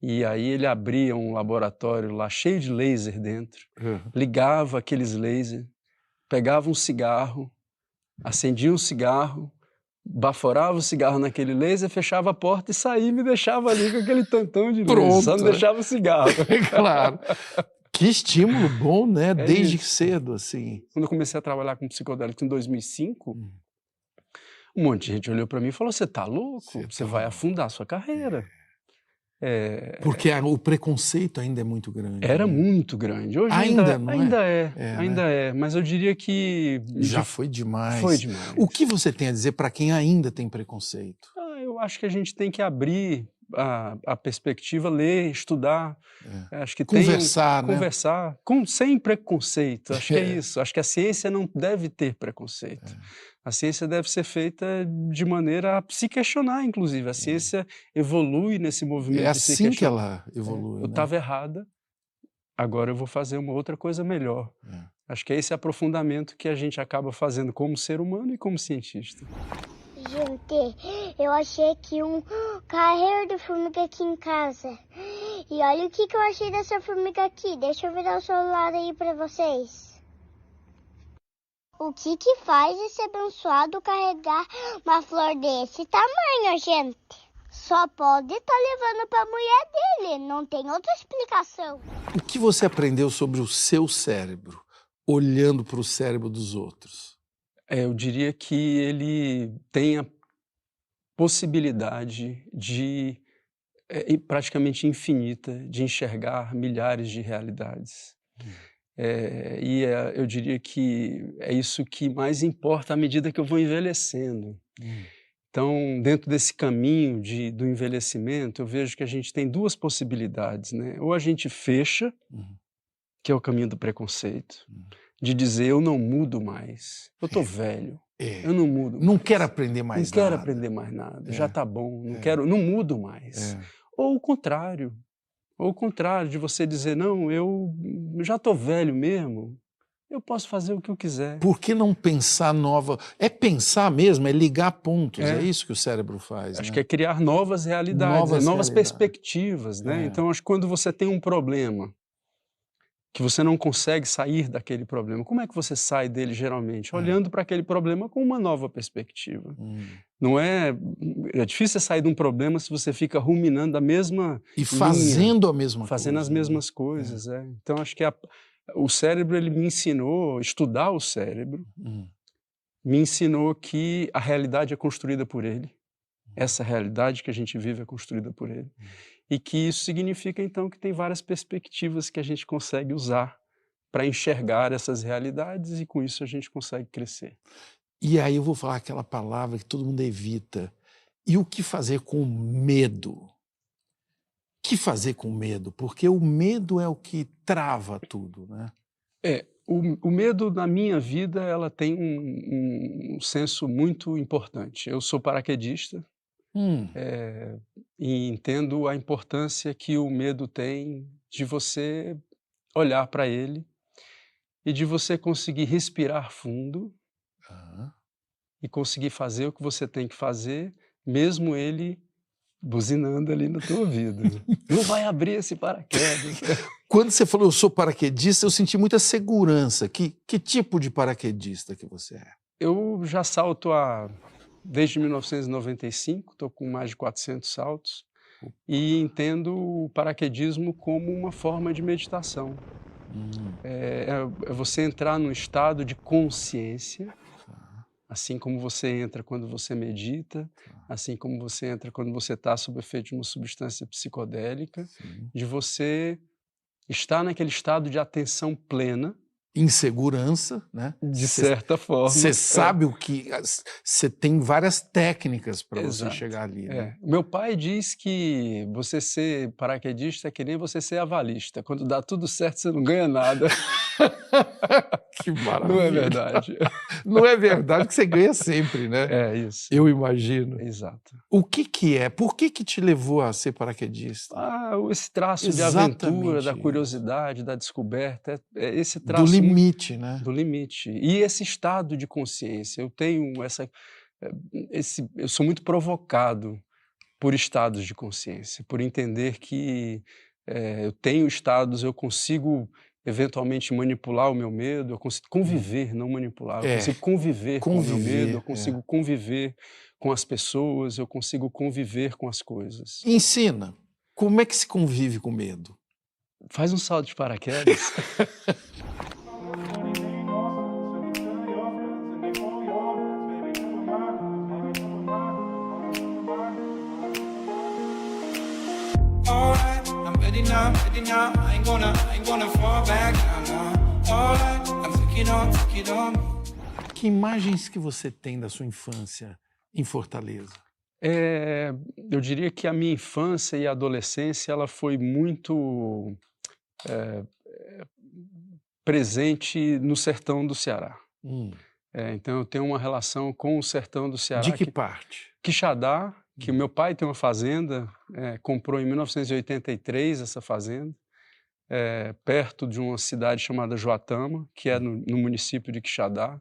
e aí ele abria um laboratório lá cheio de laser dentro, ligava aqueles lasers, pegava um cigarro, acendia um cigarro, baforava o cigarro naquele laser, fechava a porta e saía e me deixava ali com aquele tantão de laser, só não deixava o cigarro. Claro. Que estímulo bom, né? Desde isso. cedo, assim. Quando eu comecei a trabalhar com psicodélico em 2005, um monte de gente olhou para mim e falou, você tá louco? Você vai afundar a sua carreira. Porque o preconceito ainda é muito grande. Era né? muito grande. Hoje Ainda não é? É, Ainda né? é, mas eu diria que... Já foi demais. Foi demais. O que você tem a dizer para quem ainda tem preconceito? Eu acho que a gente tem que abrir a perspectiva, ler, estudar. Acho que Conversar, né? Conversar, sem preconceito. Acho que é isso. Acho que a ciência não deve ter preconceito. A ciência deve ser feita de maneira a se questionar, inclusive. A ciência evolui nesse movimento É de se assim que questionar. ela evolui. Eu estava errada, agora eu vou fazer uma outra coisa melhor. Acho que é esse aprofundamento que a gente acaba fazendo como ser humano e como cientista. Gente, eu achei aqui um carreiro de formiga aqui em casa. E olha o que eu achei dessa formiga aqui. Deixa eu virar o celular aí pra vocês. O que faz esse abençoado carregar uma flor desse tamanho, gente? Só pode estar levando pra mulher dele, não tem outra explicação. O que você aprendeu sobre o seu cérebro, olhando para o cérebro dos outros? Eu diria que ele tem a possibilidade praticamente infinita de enxergar milhares de realidades. Eu diria que é isso que mais importa à medida que eu vou envelhecendo. Então, dentro desse caminho do envelhecimento, eu vejo que a gente tem duas possibilidades, né? Ou a gente fecha, que é o caminho do preconceito, de dizer eu não mudo mais, eu tô velho, eu não mudo mais. Não quero aprender mais nada. Não quero aprender mais nada, já tá bom, não mudo mais. Ou o contrário de você dizer, não, eu já tô velho mesmo, eu posso fazer o que eu quiser. Por que não pensar nova? É pensar mesmo, é ligar pontos, é É. isso que o cérebro faz, Acho né? que é criar novas realidades, Novas novas realidades. perspectivas, né? É. Então, acho que quando você tem um problema, que você não consegue sair daquele problema, como é que você sai dele geralmente? Olhando para aquele problema com uma nova perspectiva. Não é... É difícil você sair de um problema se você fica ruminando a mesma E linha, fazendo a mesma fazendo coisa. as mesmas coisas. É. Então, acho que o cérebro, ele me ensinou, estudar o cérebro, me ensinou que a realidade é construída por ele. Essa realidade que a gente vive é construída por ele. E que isso significa, então, que tem várias perspectivas que a gente consegue usar para enxergar essas realidades e, com isso, a gente consegue crescer. E aí eu vou falar aquela palavra que todo mundo evita. E o que fazer com medo? O que fazer com medo? Porque o medo é o que trava tudo, né? O medo na minha vida, ela tem um senso muito importante. Eu sou paraquedista, e entendo a importância que o medo tem de você olhar para ele e de você conseguir respirar fundo e conseguir fazer o que você tem que fazer, mesmo ele buzinando ali no teu ouvido. Não vai abrir esse paraquedas. Quando você falou eu sou paraquedista, eu senti muita segurança. Que tipo de paraquedista que você é? Eu já salto desde 1995, estou com mais de 400 saltos, e entendo o paraquedismo como uma forma de meditação. É você entrar num estado de consciência, assim como você entra quando você medita, assim como você entra quando você está sob efeito de uma substância psicodélica, de você estar naquele estado de atenção plena. Insegurança, né? De certa forma. Você sabe o que... Você tem várias técnicas para você Exato. chegar ali, né? Meu pai diz que você ser paraquedista é que nem você ser avalista. Quando dá tudo certo, você não ganha nada. Que maravilha. Não é verdade. Não é verdade que você ganha sempre, né? É isso. Eu imagino. Exato. O que é? Por que te levou a ser paraquedista? Esse traço de aventura, da curiosidade, da descoberta, esse traço... Do limite, né? Do limite. E esse estado de consciência. Eu tenho eu sou muito provocado por estados de consciência, por entender que eu tenho estados, eu consigo eventualmente manipular o meu medo, eu consigo conviver, não manipular, eu consigo conviver com o meu medo, eu consigo conviver com as pessoas, eu consigo conviver com as coisas. Ensina, como é que se convive com medo? Faz um salto de paraquedas. Ready now, I ain't gonna fall back now. Alright, I'm take it on. Que imagens que você tem da sua infância em Fortaleza? Eu diria que a minha infância e adolescência ela foi muito presente no sertão do Ceará. Então eu tenho uma relação com o sertão do Ceará. De que parte? Quixadá, que o meu pai tem uma fazenda, comprou em 1983 essa fazenda, perto de uma cidade chamada Joatama, que é no município de Quixadá.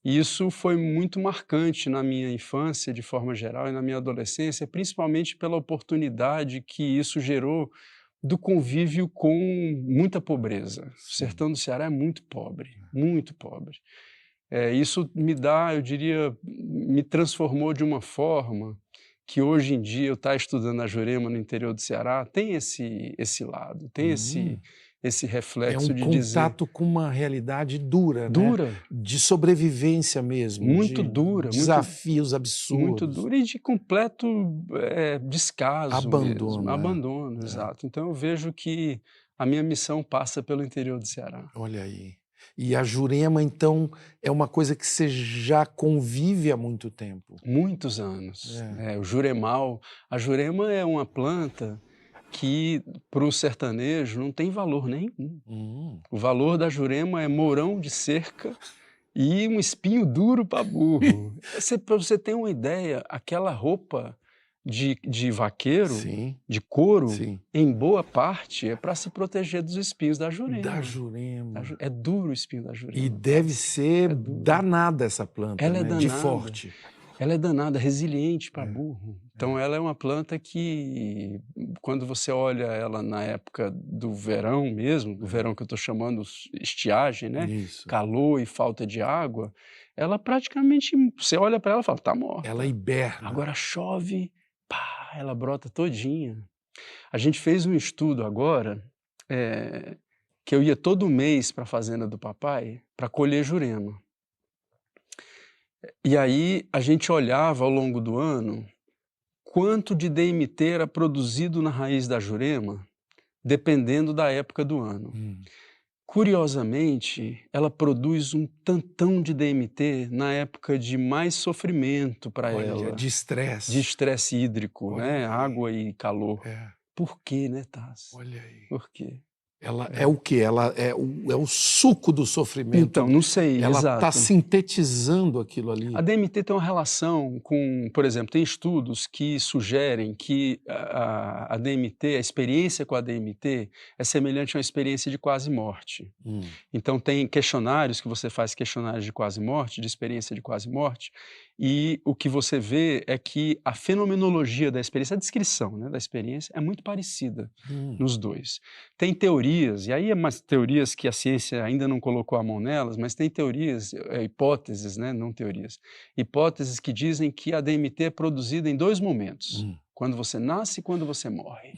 E isso foi muito marcante na minha infância, de forma geral, e na minha adolescência, principalmente pela oportunidade que isso gerou do convívio com muita pobreza. O sertão do Ceará é muito pobre, muito pobre. Isso eu diria, me transformou de uma forma que hoje em dia eu estar estudando na Jurema, no interior do Ceará, tem esse lado, tem esse reflexo de dizer... É um contato com uma realidade dura, Dura. Né? De sobrevivência mesmo. Muito dura. Desafios absurdos. Muito dura e de completo descaso. Abandono. Mesmo. Abandono, exato. Então eu vejo que a minha missão passa pelo interior do Ceará. Olha aí. E a Jurema, então, é uma coisa que você já convive há muito tempo. Muitos anos. O juremal. A jurema é uma planta que, para o sertanejo, não tem valor nenhum. O valor da jurema é mourão de cerca e um espinho duro para burro. Para você ter uma ideia, aquela roupa de vaqueiro, Sim, de couro, sim. em boa parte é para se proteger dos espinhos da jurema. Da jurema. É duro o espinho da jurema. E deve ser É duro. danada essa planta, Ela é né? De danada. forte. Ela é danada, resiliente para É, burro. Então ela é uma planta que, quando você olha ela na época do verão mesmo, do verão que eu estou chamando estiagem, né? Isso. Calor e falta de água, ela praticamente, você olha para ela e fala, tá morta. Ela hiberna. Agora chove, pá, ela brota todinha. A gente fez um estudo agora, que eu ia todo mês para a fazenda do papai para colher jurema. E aí a gente olhava ao longo do ano quanto de DMT era produzido na raiz da jurema, dependendo da época do ano. Curiosamente, ela produz um tantão de DMT na época de mais sofrimento para ela. De estresse. De estresse hídrico, Olha né? aí. Água e calor. É, Por quê, né, Taz? olha aí. Por quê? Ela é o quê? Ela é o suco do sofrimento. Então, não sei, Ela exato. está sintetizando aquilo ali. A DMT tem uma relação com, por exemplo, tem estudos que sugerem que a DMT, a experiência com a DMT é semelhante a uma experiência de quase morte. Então tem questionários que você faz, questionários de quase morte, de experiência de quase morte, e o que você vê é que a fenomenologia da experiência, a descrição, né, da experiência é muito parecida nos dois. Tem teorias, e aí é umas teorias que a ciência ainda não colocou a mão nelas, mas tem teorias, hipóteses, né, não teorias, hipóteses que dizem que a DMT é produzida em 2 momentos, quando você nasce e quando você morre.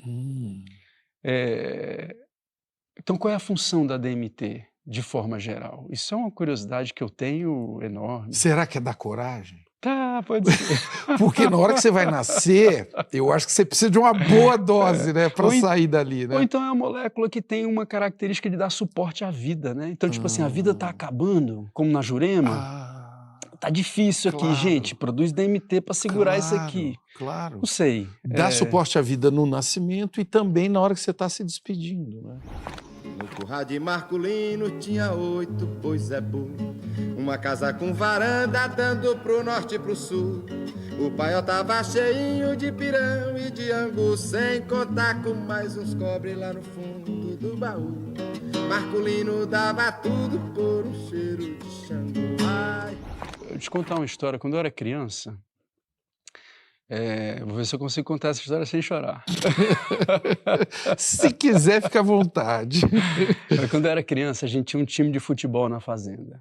Então qual é a função da DMT de forma geral? Isso é uma curiosidade que eu tenho enorme. Será que é da coragem? Tá, pode ser. Porque na hora que você vai nascer, eu acho que você precisa de uma boa dose, né, para sair dali, né? Ou então é uma molécula que tem uma característica de dar suporte à vida, né? Então, tipo assim, a vida tá acabando, como na jurema. Tá difícil aqui, claro. Gente, produz DMT para segurar isso aqui. Claro. Não sei. Dá suporte à vida no nascimento e também na hora que você está se despedindo, né? No curral de Marculino tinha 8 boi zebu, uma casa com varanda dando pro norte e pro sul. O paiol tava cheinho de pirão e de angu, sem contar com mais uns cobre lá no fundo do baú. Marculino dava tudo por um cheiro de Xangô. Ai. Eu te contar uma história. Quando eu era criança, vou ver se eu consigo contar essa história sem chorar. Se quiser, fica à vontade. Quando eu era criança, a gente tinha um time de futebol na fazenda.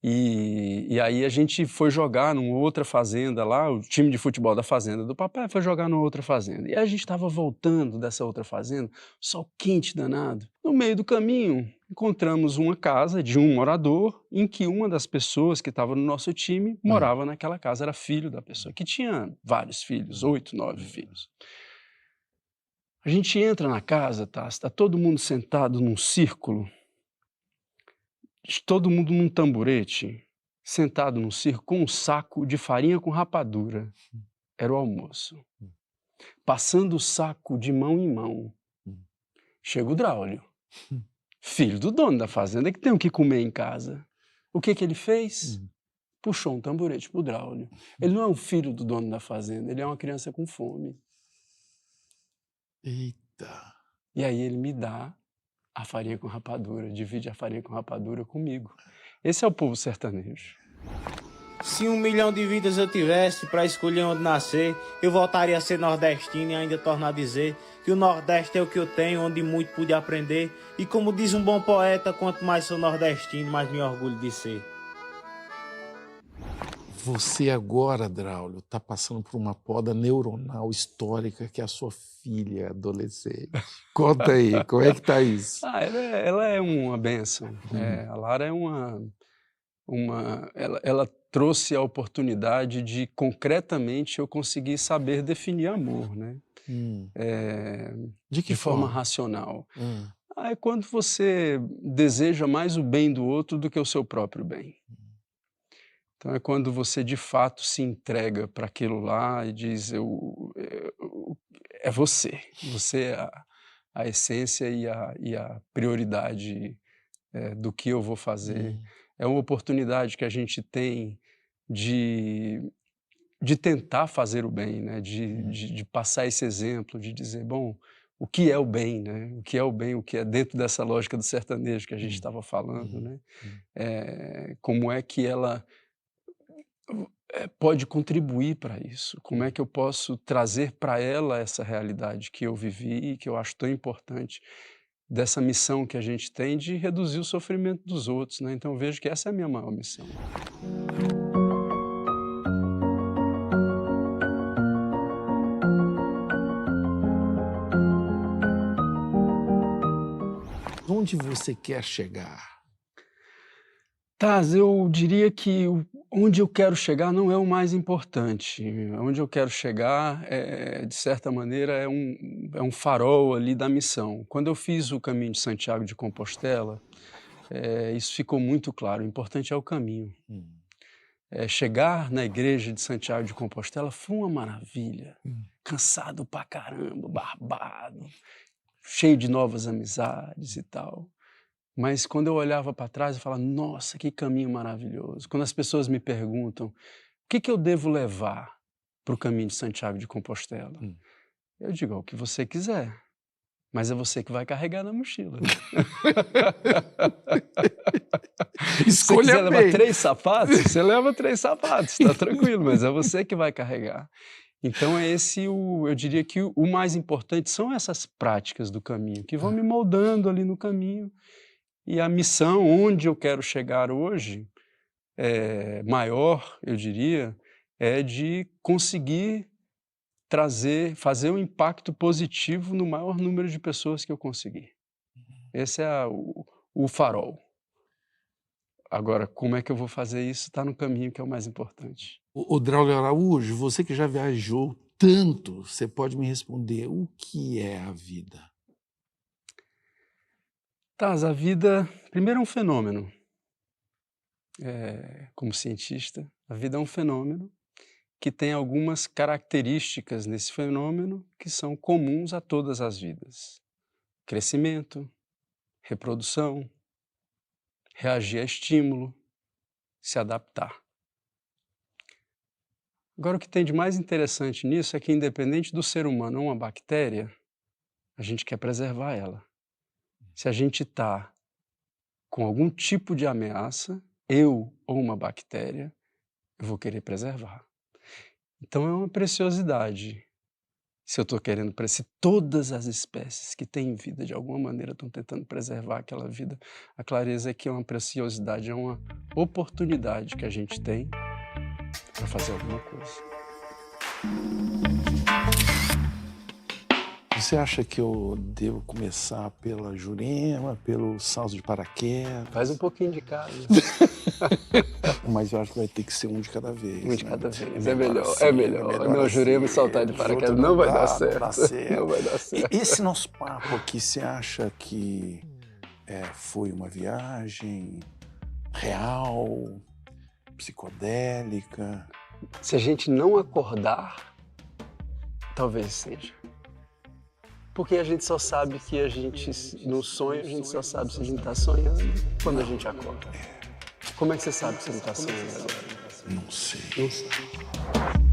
E aí a gente foi jogar numa outra fazenda lá, o time de futebol da fazenda do papai foi jogar numa outra fazenda. E a gente estava voltando dessa outra fazenda, sol quente danado. No meio do caminho, encontramos uma casa de um morador em que uma das pessoas que estava no nosso time morava naquela casa, era filho da pessoa, que tinha vários filhos, 8, 9 filhos. A gente entra na casa, está todo mundo sentado num círculo, todo mundo num tamborete, sentado num círculo com um saco de farinha com rapadura. Era o almoço. Passando o saco de mão em mão, chega o Draulio, filho do dono da fazenda, que tem o que comer em casa. O que ele fez? Puxou um tamborete pro Draulio. Ele não é um filho do dono da fazenda, ele é uma criança com fome. Eita. E aí ele me dá a farinha com rapadura, divide a farinha com rapadura comigo. Esse é o povo sertanejo. Se 1 milhão de vidas eu tivesse para escolher onde nascer, eu voltaria a ser nordestino e ainda tornar a dizer que o Nordeste é o que eu tenho, onde muito pude aprender. E como diz um bom poeta, quanto mais sou nordestino, mais me orgulho de ser. Você agora, Draulio, está passando por uma poda neuronal histórica que é a sua filha adolescente. Conta aí, como é que tá isso? Ela é uma bênção. A Lara é ela trouxe a oportunidade de, concretamente, eu conseguir saber definir amor, né? De que forma racional. É quando você deseja mais o bem do outro do que o seu próprio bem. Então é quando você de fato se entrega para aquilo lá e diz, é você é a essência e a prioridade do que eu vou fazer. É uma oportunidade que a gente tem de de tentar fazer o bem, né? De passar esse exemplo, de dizer, bom, o que é o bem, né? O que é o bem, o que é dentro dessa lógica do sertanejo que a gente estava falando, né? Como é que ela pode contribuir para isso? Como é que eu posso trazer para ela essa realidade que eu vivi e que eu acho tão importante dessa missão que a gente tem de reduzir o sofrimento dos outros, né? Então eu vejo que essa é a minha maior missão. Onde você quer chegar? Taz, eu diria que onde eu quero chegar não é o mais importante. Onde eu quero chegar, de certa maneira, é um farol ali da missão. Quando eu fiz o caminho de Santiago de Compostela, isso ficou muito claro. O importante é o caminho. Chegar na igreja de Santiago de Compostela foi uma maravilha. Cansado pra caramba, barbado, cheio de novas amizades e tal. Mas quando eu olhava para trás, eu falava, nossa, que caminho maravilhoso. Quando as pessoas me perguntam, o que eu devo levar para o caminho de Santiago de Compostela? Eu digo, o que você quiser, mas é você que vai carregar na mochila. Se você quiser levar 3 sapatos, você leva 3 sapatos, tá tranquilo, mas é você que vai carregar. Então eu diria que o mais importante são essas práticas do caminho, que vão me moldando ali no caminho. E a missão, onde eu quero chegar hoje, maior, eu diria, é de conseguir fazer um impacto positivo no maior número de pessoas que eu conseguir. Esse é o farol. Agora, como é que eu vou fazer isso? Está no caminho, que é o mais importante. O Draulio Araújo, você que já viajou tanto, você pode me responder, o que é a vida? Taz, a vida, primeiro, é um fenômeno. Como cientista, a vida é um fenômeno que tem algumas características nesse fenômeno que são comuns a todas as vidas. Crescimento, reprodução, reagir a estímulo, se adaptar. Agora, o que tem de mais interessante nisso é que, independente do ser humano ou uma bactéria, a gente quer preservar ela. Se a gente está com algum tipo de ameaça, eu ou uma bactéria, eu vou querer preservar. Então é uma preciosidade. Se eu estou querendo, se todas as espécies que têm vida de alguma maneira estão tentando preservar aquela vida, a clareza é que é uma preciosidade, é uma oportunidade que a gente tem para fazer alguma coisa. Você acha que eu devo começar pela Jurema, pelo salto de paraquedas? Faz um pouquinho de cada. Mas eu acho que vai ter que ser um de cada vez. Um de cada vez. É melhor. Não, Jurema e saltar de paraquedas não vai dar certo. Não vai dar certo. Esse nosso papo aqui, você acha que foi uma viagem real, psicodélica? Se a gente não acordar, talvez seja. Porque a gente só sabe que a gente, no sonho, a gente só sabe se a gente está sonhando quando a gente acorda. Como é que você sabe que você não está sonhando agora? Não sei. Não sei.